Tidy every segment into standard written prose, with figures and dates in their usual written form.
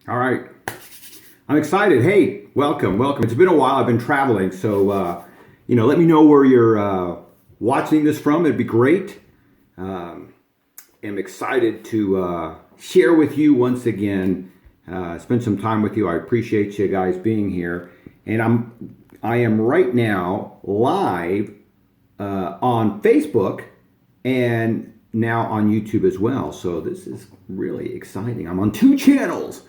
All right. I'm excited. Hey, welcome. It's been a while. I've been traveling. So, let me know where you're watching this from. It'd be great. Um, I'm excited to share with you once again, spend some time with you. I appreciate you guys being here. And I am right now live on Facebook and now on YouTube as well. So this is really exciting. I'm on two channels.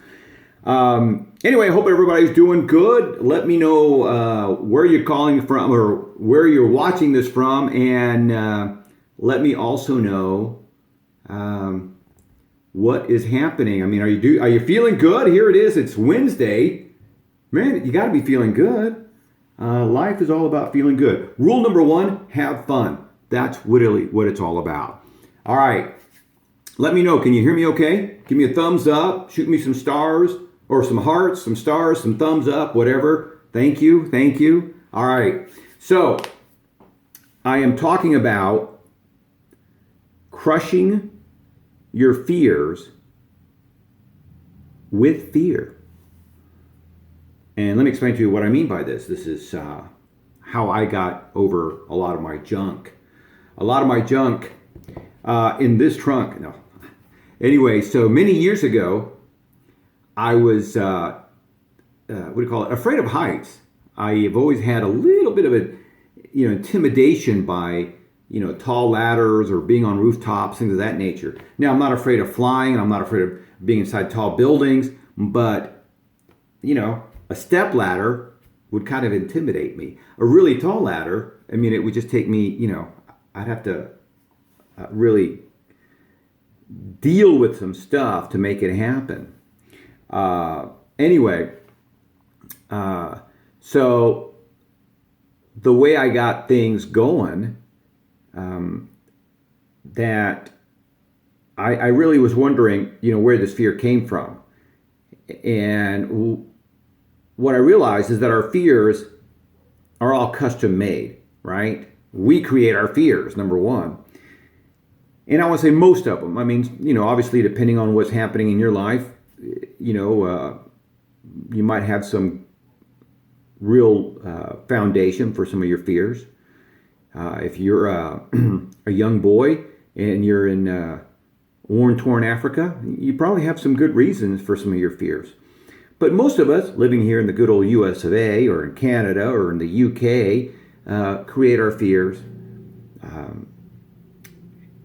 Anyway, I hope everybody's doing good. Let me know where you're calling from or where you're watching this from, and let me also know what is happening. I mean, are you feeling good? Here it is. It's Wednesday. Man, you got to be feeling good. Life is all about feeling good. Rule number one: have fun. That's really what it's all about. All right. Let me know. Can you hear me okay? Give me a thumbs up. Shoot me some stars or some hearts, some stars, some thumbs up, whatever. Thank you. Thank you. All right. So I am talking about crushing your fears with fear. And let me explain to you what I mean by this. This is how I got over a lot of my junk. A lot of my junk in this trunk. No. Anyway, so many years ago, I was, afraid of heights. I have always had a little bit of intimidation by, tall ladders or being on rooftops, things of that nature. Now, I'm not afraid of flying, and I'm not afraid of being inside tall buildings, but, a step ladder would kind of intimidate me. A really tall ladder, I mean, it would just take me, I'd have to really deal with some stuff to make it happen. Anyway, so the way I got things going, that I really was wondering, where this fear came from. And what I realized is that our fears are all custom made, right? We create our fears, number one. And I want to say most of them. I mean, obviously, depending on what's happening in your life, you might have some real foundation for some of your fears. If you're a young boy and you're in war-torn Africa, you probably have some good reasons for some of your fears. But most of us living here in the good old US of A or in Canada or in the UK create our fears.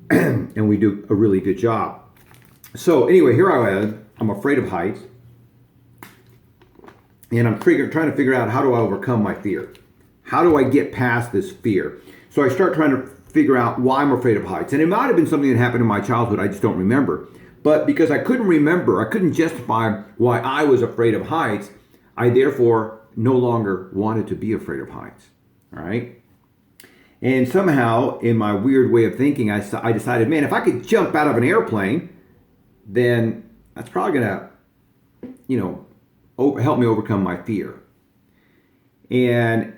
And we do a really good job. So anyway, here I am. I'm afraid of heights. And I'm trying to figure out, how do I overcome my fear? How do I get past this fear? So I start trying to figure out why I'm afraid of heights. And it might have been something that happened in my childhood. I just don't remember. But because I couldn't justify why I was afraid of heights, I therefore no longer wanted to be afraid of heights. All right? And somehow, in my weird way of thinking, I decided, man, if I could jump out of an airplane, then that's probably going to, help me overcome my fear. And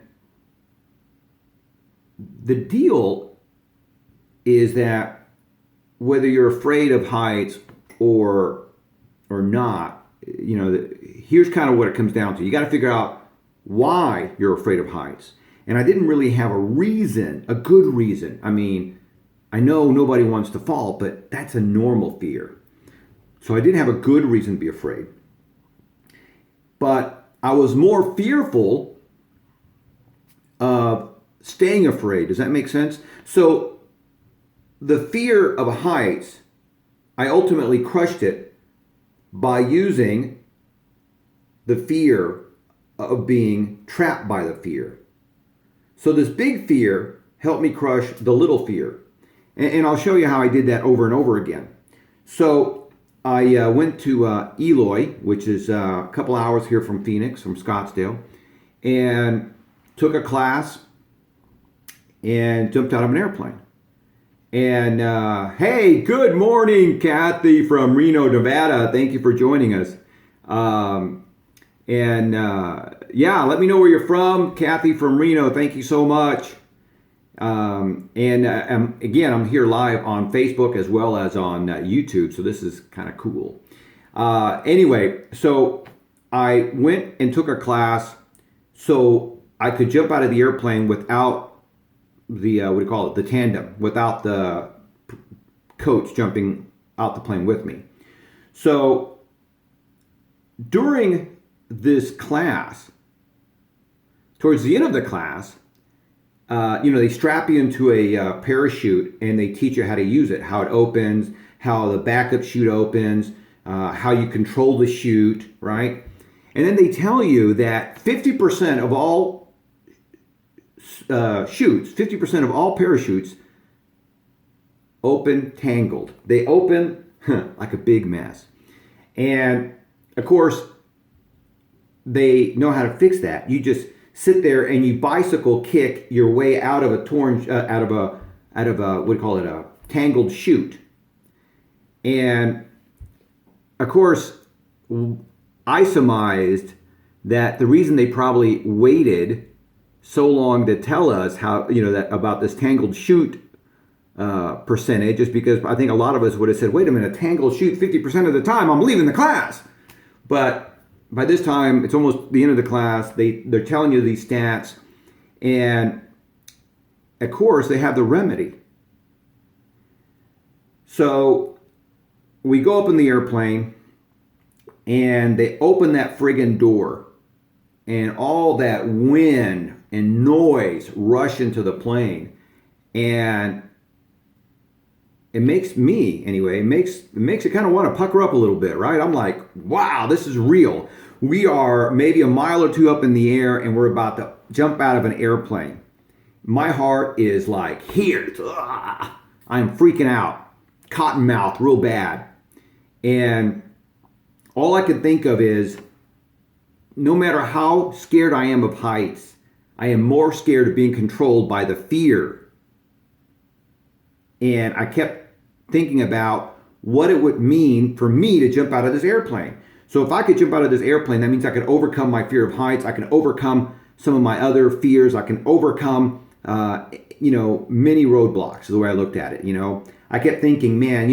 the deal is that whether you're afraid of heights or not, here's kind of what it comes down to. You got to figure out why you're afraid of heights. And I didn't really have a good reason. I mean, I know nobody wants to fall, but that's a normal fear. So I didn't have a good reason to be afraid. But I was more fearful of staying afraid. Does that make sense? So the fear of heights, I ultimately crushed it by using the fear of being trapped by the fear. So this big fear helped me crush the little fear. And I'll show you how I did that over and over again. So I went to Eloy, which is a couple hours here from Phoenix, from Scottsdale, and took a class and jumped out of an airplane. And hey, good morning, Kathy from Reno, Nevada. Thank you for joining us. Yeah, let me know where you're from. Kathy from Reno, thank you so much. Again, I'm here live on Facebook as well as on YouTube, so this is kind of cool. Anyway, so I went and took a class so I could jump out of the airplane without the what do you call it, the tandem, without the coach jumping out the plane with me. So during this class, towards the end of the class, they strap you into a parachute and they teach you how to use it, how it opens, how the backup chute opens, how you control the chute, right? And then they tell you that 50% of all chutes, 50% of all parachutes open tangled. They open like a big mess. And of course, they know how to fix that. You just sit there and you bicycle kick your way out of a torn, out of a what do you call it, a tangled chute. And of course, I surmised that the reason they probably waited so long to tell us how, that about this tangled chute percentage is because I think a lot of us would have said, wait a minute, tangled chute 50% of the time, I'm leaving the class. But by this time, it's almost the end of the class. They're telling you these stats. And of course, they have the remedy. So we go up in the airplane and they open that friggin' door. And all that wind and noise rush into the plane. And it makes me, anyway, it makes it kind of want to pucker up a little bit, right? I'm like, wow, this is real. We are maybe a mile or two up in the air and we're about to jump out of an airplane. My heart is like, here. I'm freaking out. Cotton mouth, real bad. And all I can think of is, no matter how scared I am of heights, I am more scared of being controlled by the fear. And I kept thinking about what it would mean for me to jump out of this airplane. So if I could jump out of this airplane, that means I could overcome my fear of heights. I can overcome some of my other fears. I can overcome, many roadblocks, is the way I looked at it. I kept thinking, man,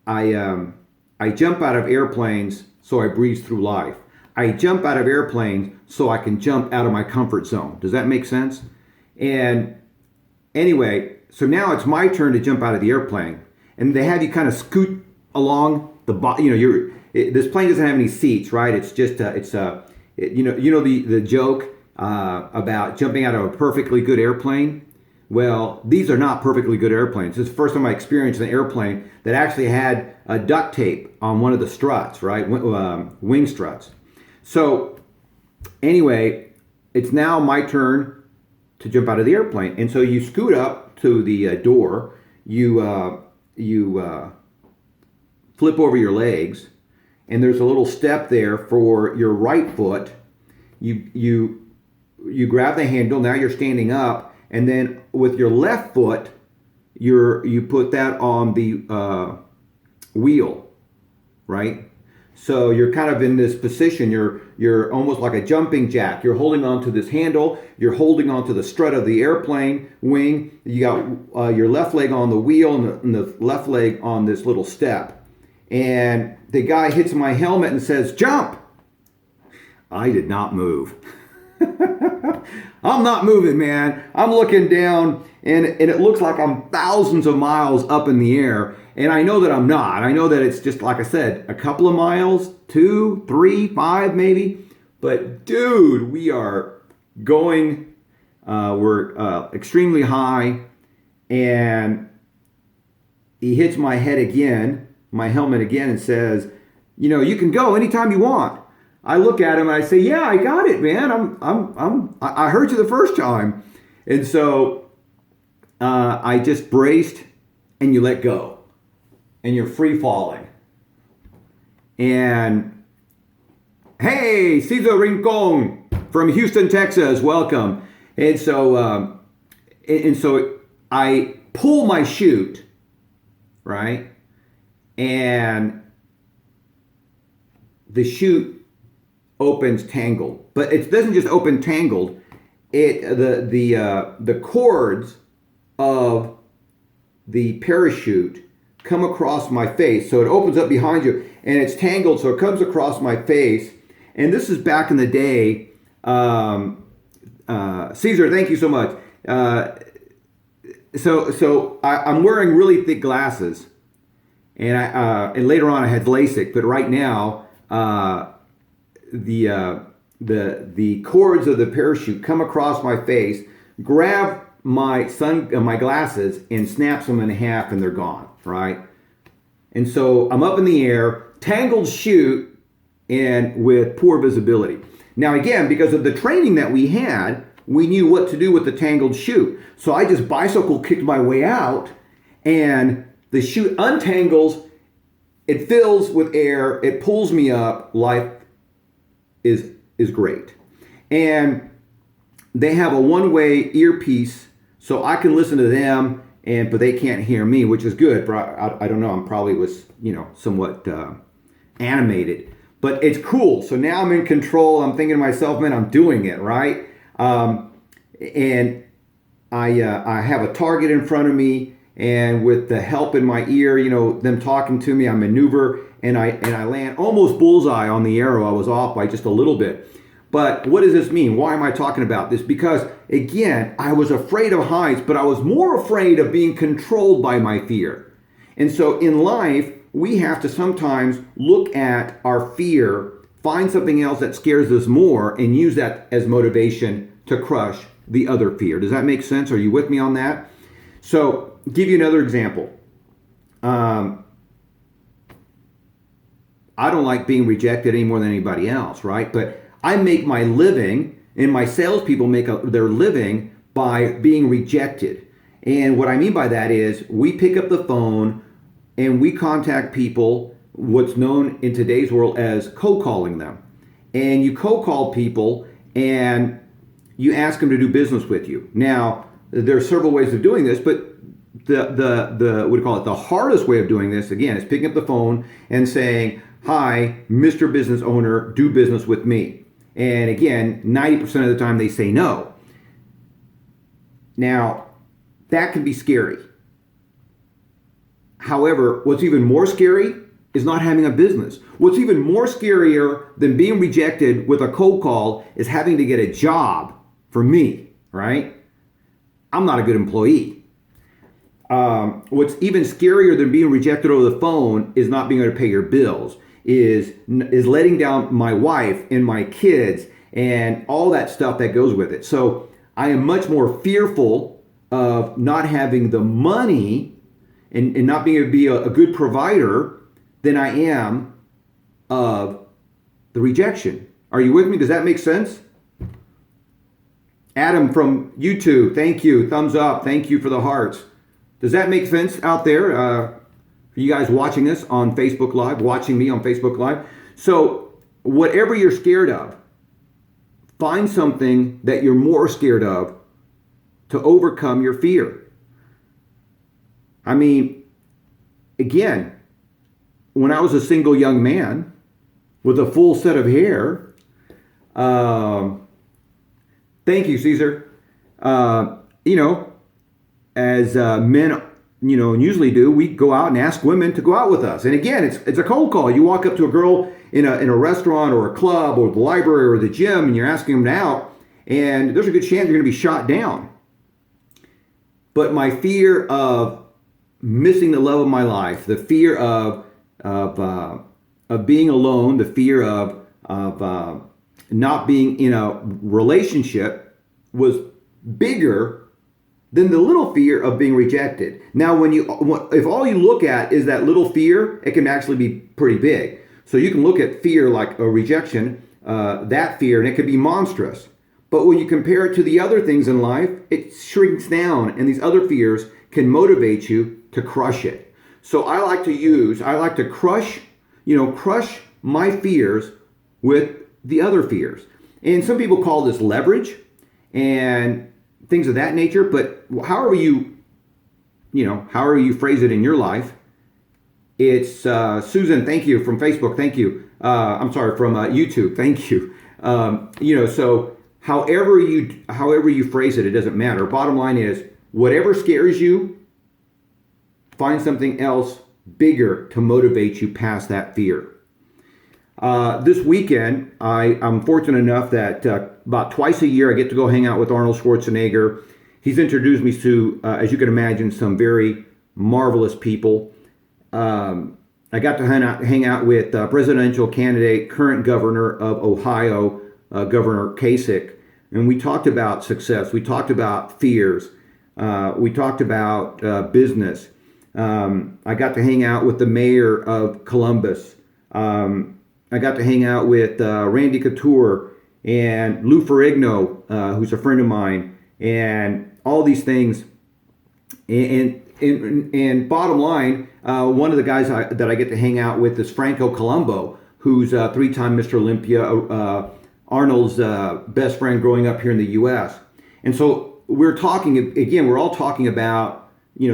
I jump out of airplanes so I breeze through life. I jump out of airplanes so I can jump out of my comfort zone. Does that make sense? And anyway, so now it's my turn to jump out of the airplane, and they have you kind of scoot along the bottom. This plane doesn't have any seats, right? It's just the joke about jumping out of a perfectly good airplane. Well, these are not perfectly good airplanes. It's the first time I experienced an airplane that actually had a duct tape on one of the struts, right? Wing struts. So anyway, it's now my turn to jump out of the airplane. And so you scoot up to the door, you flip over your legs, and there's a little step there for your right foot. You grab the handle, now you're standing up, and then with your left foot, you put that on the wheel, right? So you're kind of in this position. You're almost like a jumping jack. You're holding on to this handle. You're holding on to the strut of the airplane wing. You got your left leg on the wheel and the left leg on this little step. And the guy hits my helmet and says, "Jump!" I did not move. I'm not moving, man. I'm looking down, and it looks like I'm thousands of miles up in the air. And I know that I'm not. I know that it's just, like I said, a couple of miles, 2, 3, 5 maybe. But dude, we are going, we're extremely high. And he hits my head again, my helmet again, and says, you can go anytime you want. I look at him and I say, yeah, I got it, man. I heard you the first time. And so I just braced, and you let go. And you're free falling. And hey, Cesar Rincon from Houston, Texas, welcome. And so I pull my chute, right? And the chute opens tangled, but it doesn't just open tangled. The cords of the parachute come across my face. So it opens up behind you and it's tangled, so it comes across my face. And this is back in the day. Caesar, thank you so much. I'm wearing really thick glasses, and later on I had LASIK. But right now, the cords of the parachute come across my face, grab my glasses, and snaps them in half, and they're gone. Right, and so I'm up in the air, tangled chute, and with poor visibility. Now again, because of the training that we had, we knew what to do with the tangled chute. So I just bicycle kicked my way out, and the chute untangles, it fills with air, it pulls me up. Life is great. And they have a one-way earpiece, so I can listen to them, but they can't hear me, which is good. I don't know, I probably was, somewhat animated. But it's cool. So now I'm in control. I'm thinking to myself, man, I'm doing it, right? And I have a target in front of me, and with the help in my ear, them talking to me, I maneuver, and I land almost bullseye on the arrow. I was off by just a little bit. But what does this mean? Why am I talking about this? Because, again, I was afraid of heights, but I was more afraid of being controlled by my fear. And so in life, we have to sometimes look at our fear, find something else that scares us more, and use that as motivation to crush the other fear. Does that make sense? Are you with me on that? So, give you another example. I don't like being rejected any more than anybody else, right? But I make my living, and my salespeople make their living by being rejected. And what I mean by that is we pick up the phone and we contact people, what's known in today's world as cold calling them. And you cold call people and you ask them to do business with you. Now, there are several ways of doing this, but the what do you call it? The hardest way of doing this, again, is picking up the phone and saying, "Hi, Mr. Business Owner, do business with me." And again, 90% of the time they say no. Now, that can be scary. However, what's even more scary is not having a business. What's even more scarier than being rejected with a cold call is having to get a job for me, right? I'm not a good employee. What's even scarier than being rejected over the phone is not being able to pay your bills, is letting down my wife and my kids and all that stuff that goes with it. So I am much more fearful of not having the money and not being able to be a good provider than I am of the rejection. Are you with me? Does that make sense? Adam from YouTube, thank you. Thumbs up. Thank you for the hearts. Does that make sense out there? For you guys watching this on Facebook Live, watching me on Facebook Live. So whatever you're scared of, find something that you're more scared of to overcome your fear. I mean, again, when I was a single young man with a full set of hair, thank you, Caesar. As men, usually do, we go out and ask women to go out with us. And again, it's a cold call. You walk up to a girl in a restaurant or a club or the library or the gym, and you're asking them out, and there's a good chance you're going to be shot down. But my fear of missing the love of my life, the fear of being alone, the fear of not being in a relationship was bigger than the little fear of being rejected. Now, if all you look at is that little fear, it can actually be pretty big. So you can look at fear like a rejection, that fear, and it could be monstrous. But when you compare it to the other things in life, it shrinks down, and these other fears can motivate you to crush it. So I like to crush my fears with the other fears. And some people call this leverage and things of that nature, but however you phrase it in your life, it's Susan, thank you, from Facebook, thank you. I'm sorry, from YouTube, thank you. So however you phrase it, it doesn't matter. Bottom line is, whatever scares you, find something else bigger to motivate you past that fear. This weekend, I'm fortunate enough that about twice a year I get to go hang out with Arnold Schwarzenegger. He's introduced me to, as you can imagine, some very marvelous people. I got to hang out with presidential candidate, current governor of Ohio, Governor Kasich, and we talked about success. We talked about fears. We talked about business. I got to hang out with the mayor of Columbus. I got to hang out with Randy Couture and Lou Ferrigno, who's a friend of mine, and all these things. And bottom line, one of the guys that I get to hang out with is Franco Columbo, who's a three-time Mr. Olympia, Arnold's best friend growing up here in the U.S. And so we're talking, again, we're all talking about,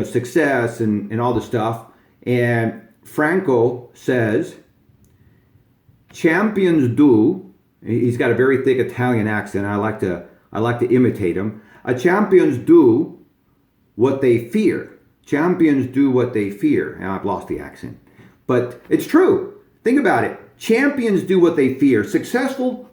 success and all this stuff. And Franco says, champions do, he's got a very thick Italian accent. I like to imitate him. Champions do what they fear. Champions do what they fear. And I've lost the accent. But it's true. Think about it. Champions do what they fear. Successful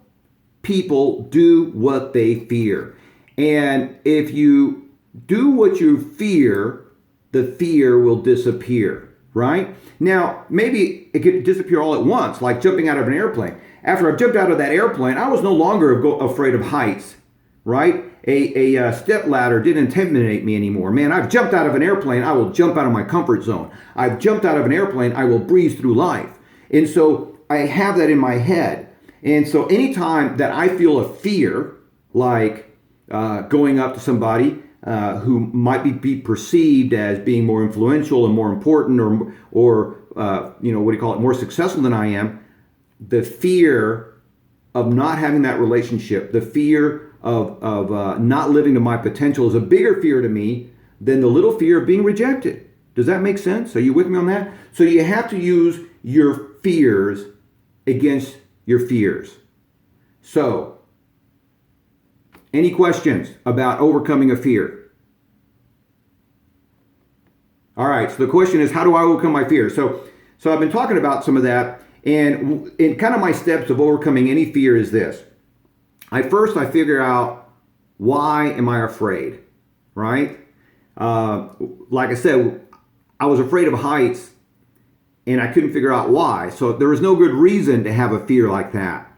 people do what they fear. And if you do what you fear, the fear will disappear, right? Now, maybe it could disappear all at once, like jumping out of an airplane. After I jumped out of that airplane, I was no longer afraid of heights, right? A step ladder didn't intimidate me anymore. Man, I've jumped out of an airplane, I will jump out of my comfort zone. I've jumped out of an airplane, I will breeze through life. And so I have that in my head. And so anytime that I feel a fear, like going up to somebody who might be perceived as being more influential and more important or more successful than I am, the fear of not having that relationship, the fear of not living to my potential is a bigger fear to me than the little fear of being rejected. Does that make sense? Are you with me on that? So you have to use your fears against your fears. So, any questions about overcoming a fear? All right, so the question is, how do I overcome my fear? So I've been talking about some of that, and in kind of my steps of overcoming any fear is this. I figure out, why am I afraid, right? Like I said, I was afraid of heights and I couldn't figure out why. So there was no good reason to have a fear like that.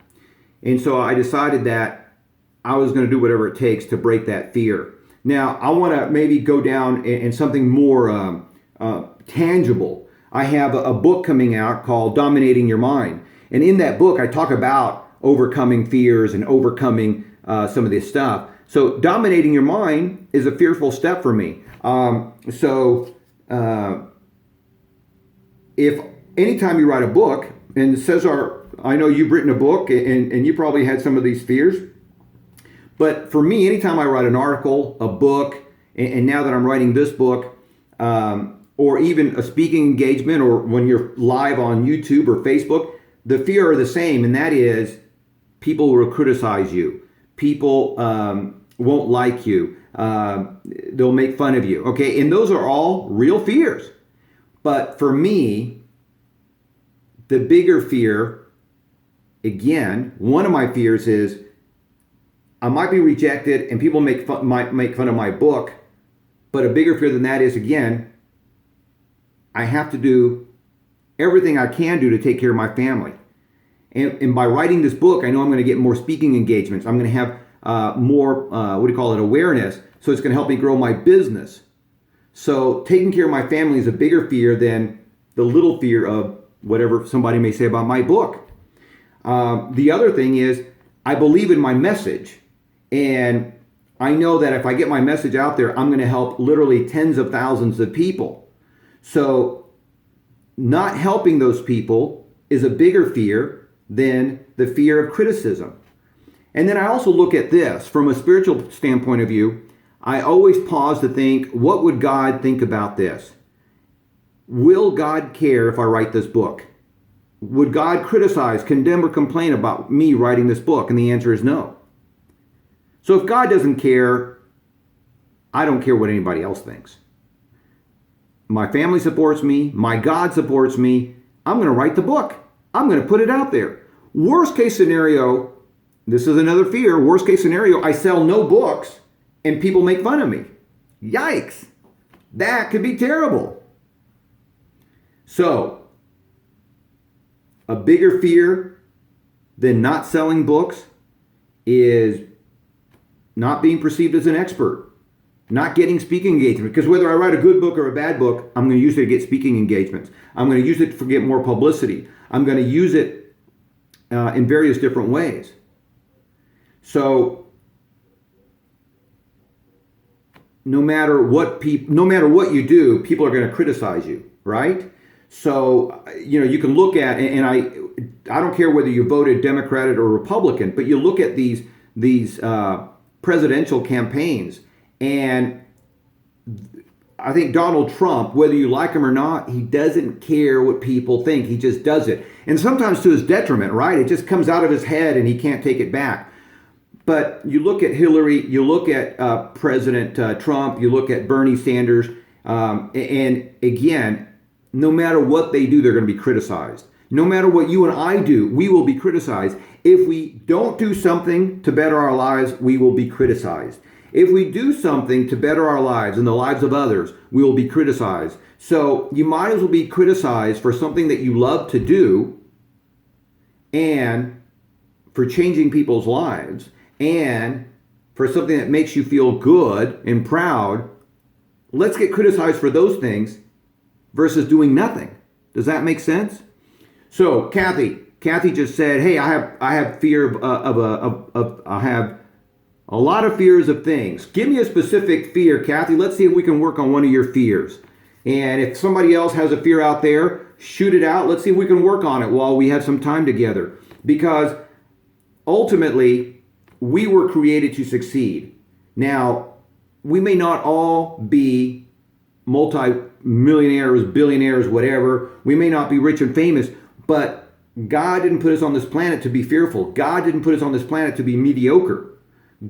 And so I decided that I was going to do whatever it takes to break that fear. Now, I want to maybe go down in something more tangible. I have a book coming out called Dominating Your Mind. And in that book, I talk about overcoming fears and overcoming some of this stuff. So dominating your mind is a fearful step for me. If anytime you write a book, and Cesar, I know you've written a book and you probably had some of these fears, but for me, anytime I write an article, a book, and now that I'm writing this book, or even a speaking engagement, or when you're live on YouTube or Facebook, the fear are the same, and that is people will criticize you. People won't like you. They'll make fun of you. Okay, and those are all real fears. But for me, the bigger fear, again, one of my fears is I might be rejected and people might make fun of my book. But a bigger fear than that is, again, I have to do everything I can do to take care of my family. And by writing this book, I know I'm going to get more speaking engagements. I'm going to have more, awareness. So it's going to help me grow my business. So taking care of my family is a bigger fear than the little fear of whatever somebody may say about my book. The other thing is, I believe in my message. And I know that if I get my message out there, I'm going to help literally tens of thousands of people. So not helping those people is a bigger fear than the fear of criticism. And then I also look at this from a spiritual standpoint of view. I always pause to think, what would God think about this? Will God care if I write this book? Would God criticize, condemn, or complain about me writing this book? And the answer is no. So if God doesn't care, I don't care what anybody else thinks. my family supports me, my God supports me, I'm going to write the book. I'm going to put it out there. Worst case scenario, this is another fear. Worst case scenario, I sell no books and people make fun of me. Yikes. That could be terrible. So, a bigger fear than not selling books is not being perceived as an expert, not getting speaking engagement. Because whether I write a good book or a bad book, I'm going to use it to get speaking engagements. I'm going to use it to get more publicity. I'm going to use it in various different ways. So, no matter what you do, people are going to criticize you, right? So, you can look at, and I don't care whether you voted Democrat or Republican, but you look at these presidential campaigns, and I think Donald Trump, whether you like him or not, he doesn't care what people think. He just does it. And sometimes to his detriment, right? It just comes out of his head and he can't take it back. But you look at Hillary, you look at President Trump, you look at Bernie Sanders, and again, no matter what they do, they're going to be criticized. No matter what you and I do, we will be criticized. If we don't do something to better our lives, we will be criticized. If we do something to better our lives and the lives of others, we will be criticized. So you might as well be criticized for something that you love to do and for changing people's lives and for something that makes you feel good and proud. Let's get criticized for those things versus doing nothing. Does that make sense? So Kathy just said, "Hey, I have fear I have a lot of fears of things. Give me a specific fear, Kathy. Let's see if we can work on one of your fears. And if somebody else has a fear out there, shoot it out. Let's see if we can work on it while we have some time together. Because ultimately, we were created to succeed. Now, we may not all be multi-millionaires, billionaires, whatever. We may not be rich and famous, but God didn't put us on this planet to be fearful. God didn't put us on this planet to be mediocre.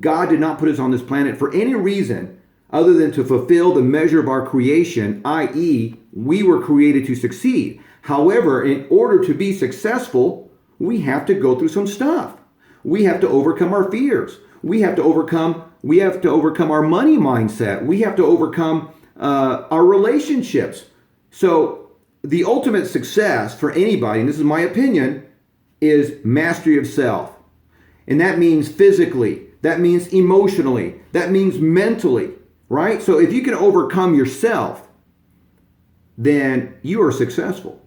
God did not put us on this planet for any reason other than to fulfill the measure of our creation, i.e., we were created to succeed. However, in order to be successful, we have to go through some stuff. We have to overcome our fears. We have to overcome our money mindset. We have to overcome our relationships. So the ultimate success for anybody, and this is my opinion, is mastery of self. And that means physically. That means emotionally. That means mentally, right? So if you can overcome yourself, then you are successful.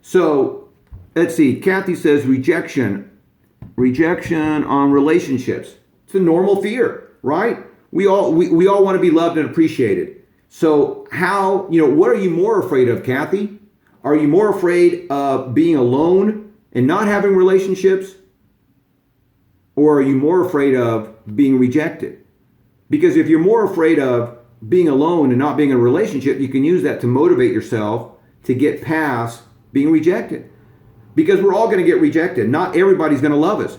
So let's see. Kathy says rejection on relationships. It's a normal fear, right? We all want to be loved and appreciated. So what are you more afraid of, Kathy? Are you more afraid of being alone and not having relationships? Or are you more afraid of being rejected? Because if you're more afraid of being alone and not being in a relationship, you can use that to motivate yourself to get past being rejected. Because we're all going to get rejected. Not everybody's going to love us.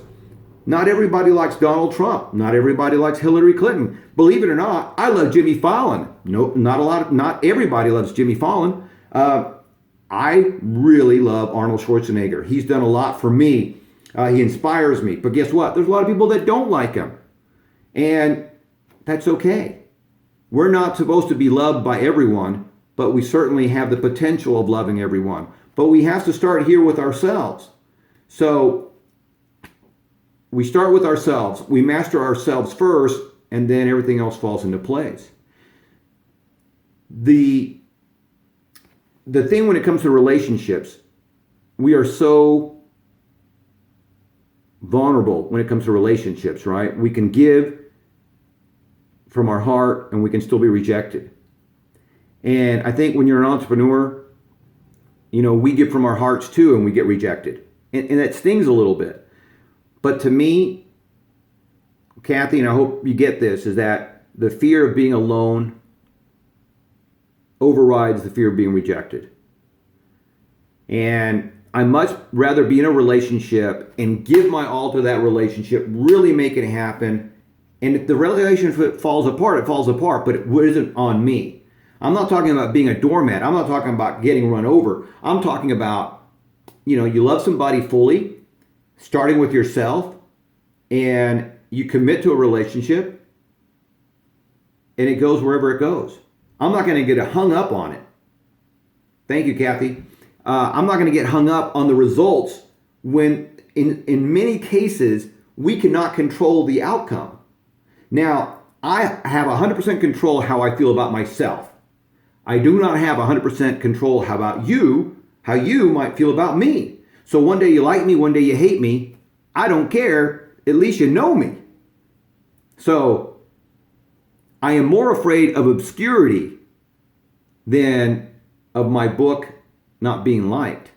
Not everybody likes Donald Trump. Not everybody likes Hillary Clinton. Believe it or not, I love Jimmy Fallon. No, not everybody loves Jimmy Fallon. I really love Arnold Schwarzenegger. He's done a lot for me. He inspires me. But guess what? There's a lot of people that don't like him. And that's okay. We're not supposed to be loved by everyone, but we certainly have the potential of loving everyone. But we have to start here with ourselves. So we start with ourselves. We master ourselves first, and then everything else falls into place. The thing when it comes to relationships, we are so vulnerable when it comes to relationships, right? We can give from our heart and we can still be rejected. And I think when you're an entrepreneur, we give from our hearts too and we get rejected. And that stings a little bit. But to me, Kathy, and I hope you get this, is that the fear of being alone overrides the fear of being rejected. And I much rather be in a relationship and give my all to that relationship, really make it happen. And if the relationship falls apart, it falls apart, but it isn't on me. I'm not talking about being a doormat. I'm not talking about getting run over. I'm talking about, you love somebody fully, starting with yourself, and you commit to a relationship, and it goes wherever it goes. I'm not going to get hung up on it. Thank you, Kathy. I'm not going to get hung up on the results when in many cases we cannot control the outcome. Now, I have 100% control how I feel about myself. I do not have 100% control how about you, how you might feel about me. So one day you like me, one day you hate me. I don't care. At least you know me. So I am more afraid of obscurity than of my book not being liked.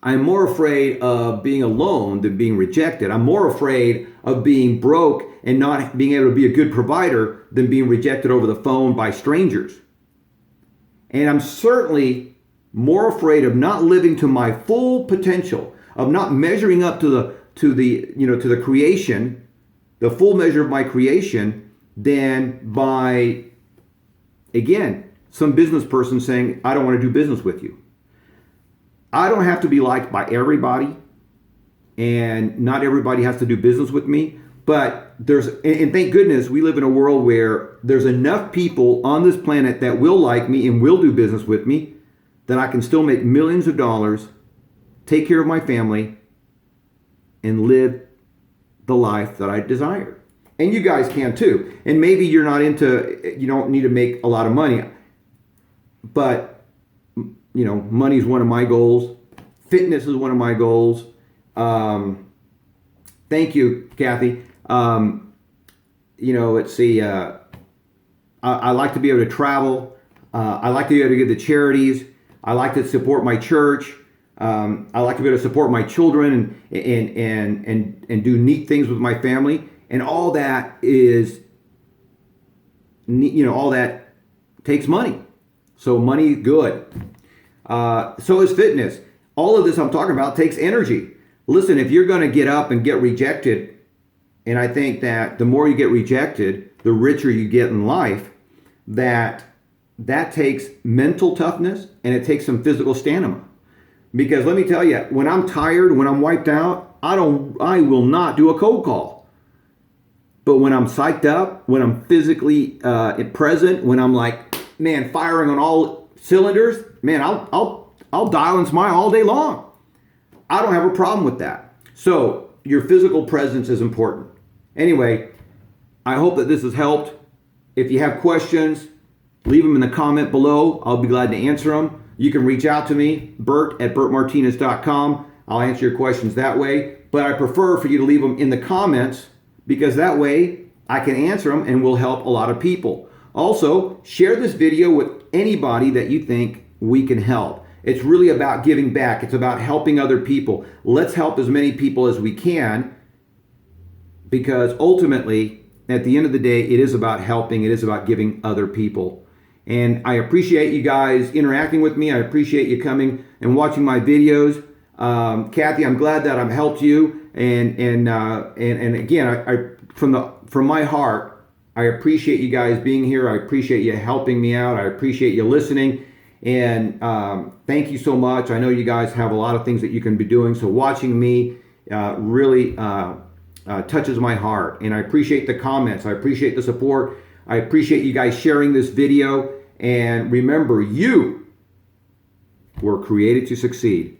I'm more afraid of being alone than being rejected. I'm more afraid of being broke and not being able to be a good provider than being rejected over the phone by strangers. And I'm certainly more afraid of not living to my full potential, of not measuring up to the creation, the full measure of my creation, than by, again, some business person saying, I don't want to do business with you. I don't have to be liked by everybody, and not everybody has to do business with me. But and thank goodness we live in a world where there's enough people on this planet that will like me and will do business with me, that I can still make millions of dollars, take care of my family, and live the life that I desire. And you guys can too. And maybe you don't need to make a lot of money, but money is one of my goals. Fitness is one of my goals. Thank you, Kathy. Let's see. I like to be able to travel. I like to be able to give to charities. I like to support my church. I like to be able to support my children and do neat things with my family. And all that is, all that takes money. So money, good. So is fitness. All of this I'm talking about takes energy. Listen, if you're going to get up and get rejected, and I think that the more you get rejected, the richer you get in life, that takes mental toughness and it takes some physical stamina. Because let me tell you, when I'm tired, when I'm wiped out, I will not do a cold call. But when I'm psyched up, when I'm physically present, when I'm like, man, firing on all cylinders, man, I'll dial and smile all day long. I don't have a problem with that. So your physical presence is important. Anyway, I hope that this has helped. If you have questions, leave them in the comment below. I'll be glad to answer them. You can reach out to me, bert@bertmartinez.com. I'll answer your questions that way. But I prefer for you to leave them in the comments, because that way I can answer them and will help a lot of people. Also, share this video with anybody that you think we can help. It's really about giving back. It's about helping other people. Let's help as many people as we can, because ultimately, at the end of the day, it is about helping. It is about giving other people. And I appreciate you guys interacting with me. I appreciate you coming and watching my videos. Kathy, I'm glad that I've helped you. And again, I from my heart, I appreciate you guys being here. I appreciate you helping me out. I appreciate you listening. And thank you so much. I know you guys have a lot of things that you can be doing. So watching me really touches my heart. And I appreciate the comments. I appreciate the support. I appreciate you guys sharing this video. And remember, you were created to succeed.